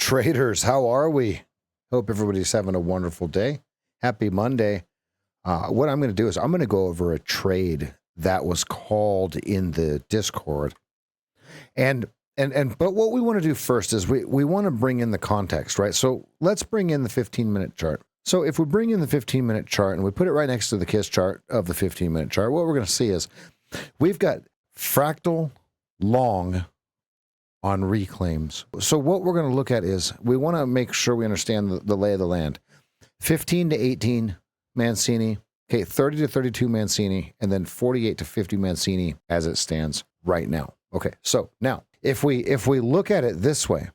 traders, how are we? Hope everybody's having a wonderful day. Happy Monday. What I'm going to do is I'm going to go over a trade that was called in the Discord. But what we want to do first is we want to bring in the context, right? So let's bring in the 15-minute chart. So if we bring in the 15-minute chart and we put it right next to the KISS chart of the 15-minute chart, what we're going to see is we've got fractal long on reclaims. So what we're going to look at is we want to make sure we understand the lay of the land. 15 to 18 Mancini, okay, 30 to 32 Mancini, and then 48 to 50 Mancini as it stands right now. Okay, so now if we look at it this way,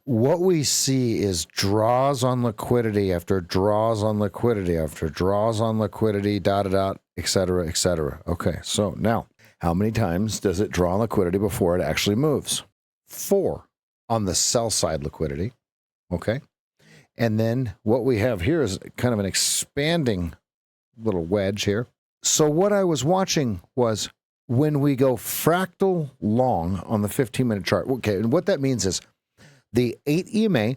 what we see is draws on liquidity after draws on liquidity after draws on liquidity, et cetera, et cetera. Okay, so now how many times does it draw on liquidity before it actually moves? 4 on the sell side liquidity. Okay. And then what we have here is kind of an expanding little wedge here. So what I was watching was when we go fractal long on the 15-minute chart. Okay. And what that means is the 8 EMA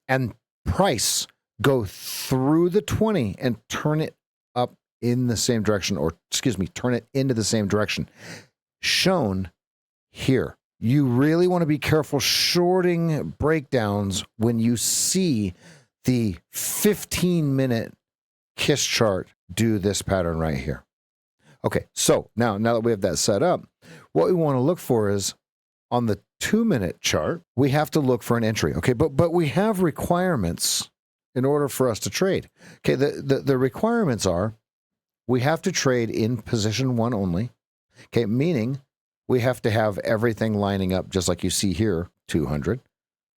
and price go through the 20 and turn it up in the same direction, or excuse me, turn it into the same direction shown here. You really want to be careful shorting breakdowns when you see the 15-minute KISS chart do this pattern right here. Okay, so now that we have that set up, what we want to look for is on the 2-minute chart, we have to look for an entry. Okay, but we have requirements in order for us to trade. Okay, the requirements are we have to trade in position 1 only. Okay, meaning we have to have everything lining up just like you see here, 200,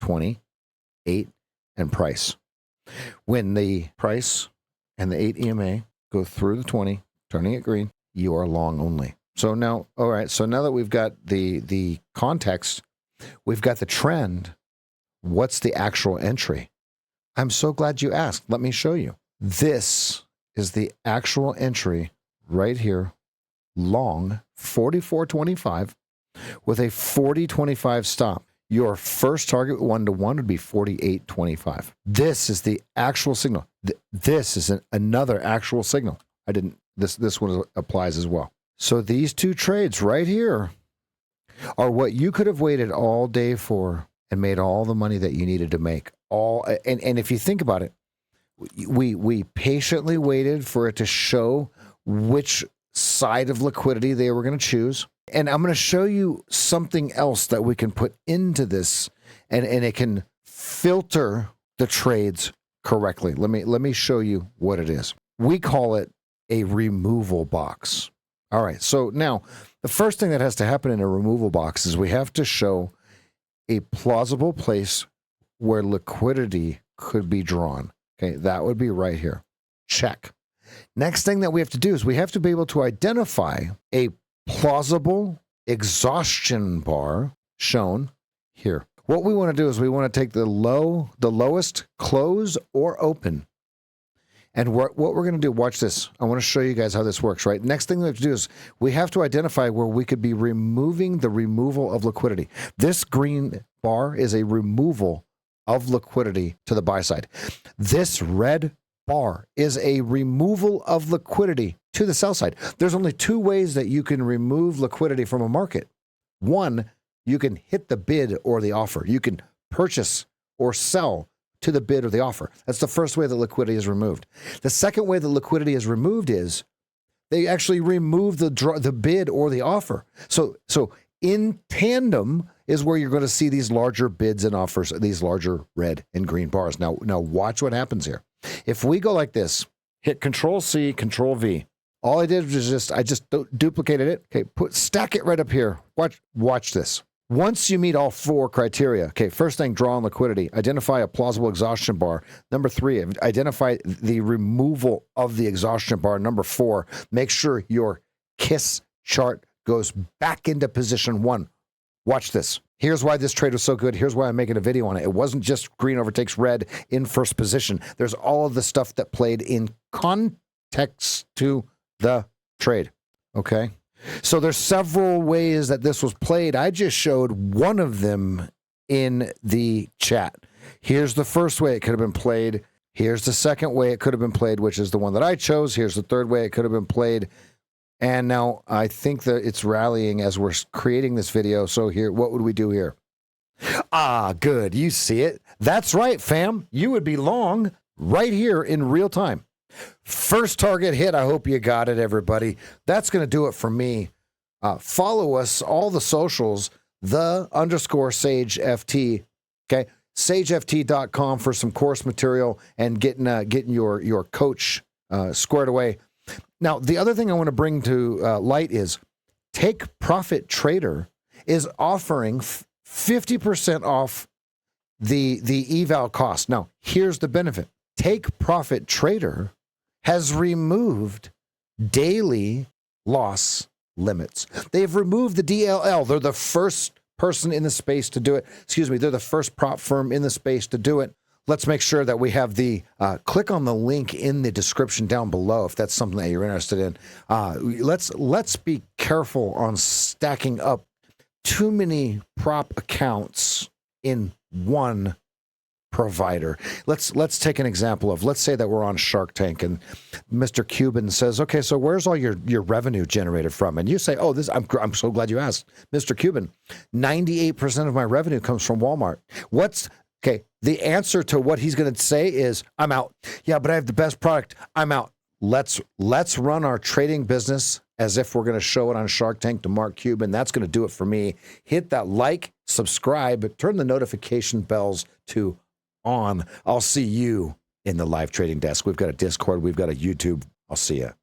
20, 8, and price. When the price and the 8 EMA go through the 20, turning it green, you are long only. So now, all right, so now that we've got the context, we've got the trend, what's the actual entry? I'm so glad you asked. Let me show you. This is the actual entry right here, long 44.25 with a 40.25 stop. Your first target 1-to-1 would be 48.25. This is the actual signal. This is another actual signal. This one applies as well. So these two trades right here are what you could have waited all day for and made all the money that you needed to make. And if you think about it, we patiently waited for it to show which side of liquidity they were going to choose. And I'm going to show you something else that we can put into this, and it can filter the trades correctly. Let me show you what it is. We call it a removal box. All right, so now the first thing that has to happen in a removal box is we have to show a plausible place where liquidity could be drawn. Okay, that would be right here. Check. Next thing that we have to do is we have to be able to identify a plausible exhaustion bar shown here. What we want to do is we want to take the lowest close or open. And what we're going to do, watch this. I want to show you guys how this works, right? Next thing we have to do is we have to identify where we could be removing the removal of liquidity. This green bar is a removal of liquidity to the buy side. This red bar is a removal of liquidity to the sell side. There's only 2 ways that you can remove liquidity from a market. One, you can hit the bid or the offer. You can purchase or sell to the bid or the offer. That's the first way that liquidity is removed. The second way that liquidity is removed is they actually remove the bid or the offer. So in tandem is where you're going to see these larger bids and offers, these larger red and green bars. Now watch what happens here. If we go like this, hit Control-C, Control-V. All I did was I just duplicated it. Okay, stack it right up here. Watch this. Once you meet all 4 criteria, okay, first thing, draw on liquidity. Identify a plausible exhaustion bar. Number 3, identify the removal of the exhaustion bar. Number 4, make sure your KISS chart goes back into position 1. Watch this. Here's why this trade was so good. Here's why I'm making a video on it. It wasn't just green overtakes red in first position. There's all of the stuff that played in context to the trade. Okay. So there's several ways that this was played. I just showed one of them in the chat. Here's the first way it could have been played. Here's the second way it could have been played, which is the one that I chose. Here's the third way it could have been played. And now I think that it's rallying as we're creating this video. So here, what would we do here? Ah, good. You see it. That's right, fam. You would be long right here in real time. First target hit. I hope you got it, everybody. That's going to do it for me. Follow us, all the socials, _SageFT. Okay. SageFT.com for some course material and getting your coach squared away. Now, the other thing I want to bring to light is Take Profit Trader is offering 50% off the eval cost. Now, here's the benefit. Take Profit Trader has removed daily loss limits. They've removed the DLL. They're the first person in the space to do it. Excuse me, they're the first prop firm in the space to do it. Let's make sure that we have the, click on the link in the description down below if that's something that you're interested in. Let's be careful on stacking up too many prop accounts in one provider. Let's take an example of, let's say that we're on Shark Tank and Mr. Cuban says, okay, so where's all your revenue generated from? And you say, oh, I'm so glad you asked, Mr. Cuban. 98% of my revenue comes from Walmart. Okay, the answer to what he's going to say is, I'm out. Yeah, but I have the best product. I'm out. Let's run our trading business as if we're going to show it on Shark Tank to Mark Cuban. That's going to do it for me. Hit that like, subscribe, turn the notification bells to on. I'll see you in the live trading desk. We've got a Discord. We've got a YouTube. I'll see you.